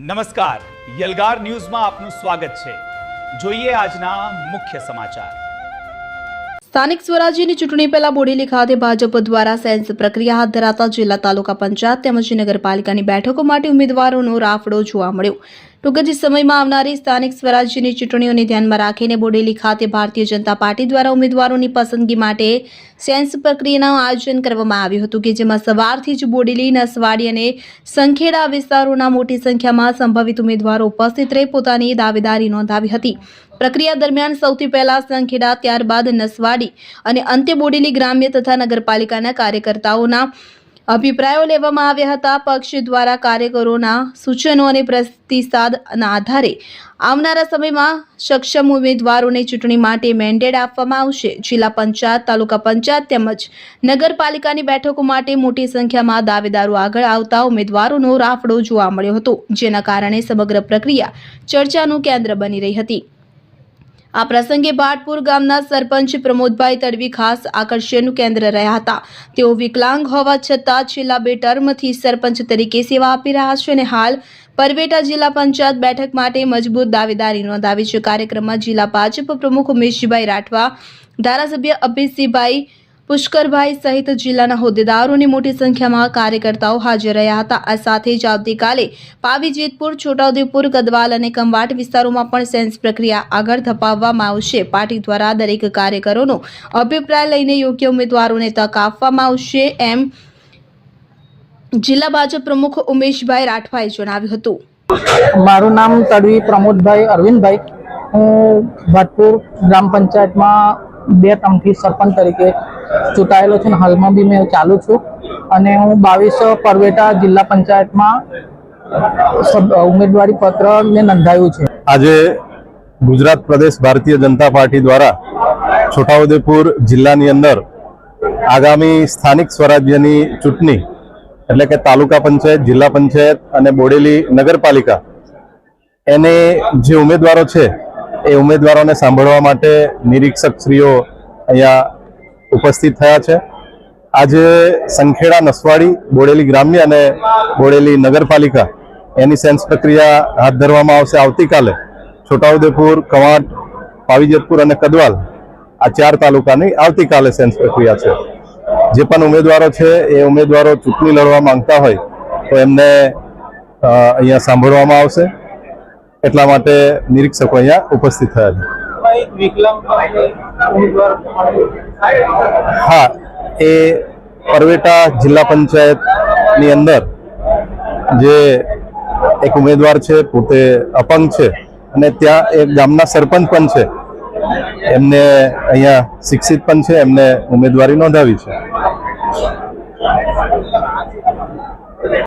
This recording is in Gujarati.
નમસ્કાર, યલગાર ન્યૂઝમાં આપનું સ્વાગત છે। જોઈએ આજના મુખ્ય સમાચાર। સ્થાનિક સ્વરાજ્યની ચૂંટણી પહેલા બોડેલી ખાતે ભાજપ દ્વારા સેન્સ પ્રક્રિયા હાથ ધરાતા જિલ્લા તાલુકા પંચાયત તેમજ નગરપાલિકાની બેઠકો માટે ઉમેદવારોનો રાફડો જોવા મળ્યો। ટૂંક જ સમયમાં આવનારી સ્થાનિક સ્વરાજ્યની ચૂંટણીઓને ધ્યાનમાં રાખીને બોડેલી ખાતે ભારતીય જનતા પાર્ટી દ્વારા ઉમેદવારોની પસંદગી માટે સેન્સ પ્રક્રિયાનું આયોજન કરવામાં આવ્યું હતું કે જેમાં સવારથી જ બોડેલી, નસવાડી અને સંખેડા વિસ્તારોના મોટી સંખ્યામાં સંભવિત ઉમેદવારો ઉપસ્થિત રહી પોતાની દાવેદારી નોંધાવી હતી। પ્રક્રિયા દરમિયાન સૌથી પહેલા સંખેડા, ત્યારબાદ નસવાડી અને અંતે બોડેલી ગ્રામ્ય તથા નગરપાલિકાના કાર્યકર્તાઓના અભિપ્રાયો લેવામાં આવ્યા હતા। પક્ષ દ્વારા કાર્યકરોના સૂચનો અને પ્રતિસાદના આધારે આવનારા સમયમાં સક્ષમ ઉમેદવારોને ચૂંટણી માટે મેન્ડેટ આપવામાં આવશે। જિલ્લા પંચાયત, તાલુકા પંચાયત તેમજ નગરપાલિકાની બેઠકો માટે મોટી સંખ્યામાં દાવેદારો આગળ આવતા ઉમેદવારોનો રાફડો જોવા મળ્યો હતો, જેના કારણે સમગ્ર પ્રક્રિયા ચર્ચાનું કેન્દ્ર બની રહી હતી। આ પ્રસંગે ભાટપુર ગામના સરપંચ પ્રમોદભાઈ તડવી ખાસ આકર્ષણનું કેન્દ્ર રહ્યા હતા। તેઓ વિકલાંગ હોવા છતાં છેલ્લા 2 ટર્મથી સરપંચ તરીકે સેવા આપી રહ્યા છે અને હાલ પરવેટા જિલ્લા પંચાયત બેઠક માટે મજબૂત દાવેદારી નોંધાવી છે। કાર્યક્રમમાં જિલ્લા ભાજપ પ્રમુખ ઉમેશભાઈ રાઠવા, ધારાસભ્ય અભિષભાઈ પુષ્કરભાઈ સહિત જિલ્લાના હોદ્દેદારોની મોટી સંખ્યામાં કાર્યકર્તાઓ હાજર રહ્યા હતા। આ સાથે જ આવતીકાલે પાવી, જેતપુર, છોટાઉદેપુર, ગદવાલ અને ખંભાટ વિસ્તારોમાં પણ સેન્સ પ્રક્રિયા આગળ ધપાવવામાં આવશે। પાર્ટી દ્વારા દરેક કાર્યકરોનો અભિપ્રાય લઈને યોગ્ય ઉમેદવારોને તક આપવામાં આવશે, એમ જિલ્લા ભાજપ પ્રમુખ ઉમેશભાઈ રાઠવાએ જણાવ્યું હતું। મારું નામ તડવી પ્રમોદભાઈ અરવિંદભાઈ, હું ભાટપુર ગ્રામ પંચાયતમાં 2 ટર્મથી સરપંચ તરીકે ચૂંટાયેલો છું। હાલમાં બી મેં ચાલુ છું અને હું 22 પરવેટા જિલ્લા પંચાયતમાં ઉમેદવારી પત્ર મેં નોંધાવ્યું છે। આજે ગુજરાત પ્રદેશ ભારતીય જનતા પાર્ટી દ્વારા છોટાઉદેપુર જિલ્લાની અંદર આગામી સ્થાનિક સ્વરાજ્યની ચૂંટણી એટલે કે તાલુકા પંચાયત, જિલ્લા પંચાયત અને બોડેલી નગરપાલિકા એને જે ઉમેદવારો છે એ ઉમેદવારોને સાંભળવા માટે નિરીક્ષકશ્રીઓ અહીંયા ઉપસ્થિત થયા છે। આજે સંખેડા, નસવાડી, બોડેલી ગ્રામ્ય અને બોડેલી નગરપાલિકા એની સેન્સ પ્રક્રિયા હાથ ધરવામાં આવશે। આવતીકાલે છોટાઉદેપુર, ખંભાટ, પાવી, જેતપુર અને કદવાલ આ 4 તાલુકાની આવતીકાલે સેન્સ પ્રક્રિયા છે। જે પણ ઉમેદવારો છે એ ઉમેદવારો ચૂંટણી લડવા માંગતા હોય તો એમને અહીંયા સાંભળવામાં આવશે, એટલા માટે નિરીક્ષકો અહીંયા ઉપસ્થિત થયા છે। હા, એ પરવેટા જિલ્લા પંચાયતની અંદર જે એક ઉમેદવાર છે, પોતે અપંગ છે અને ત્યાં એક ગામના સરપંચ પણ છે, એમને અહીંયા શિક્ષિત પણ છે, એમને ઉમેદવારી નોંધાવી છે।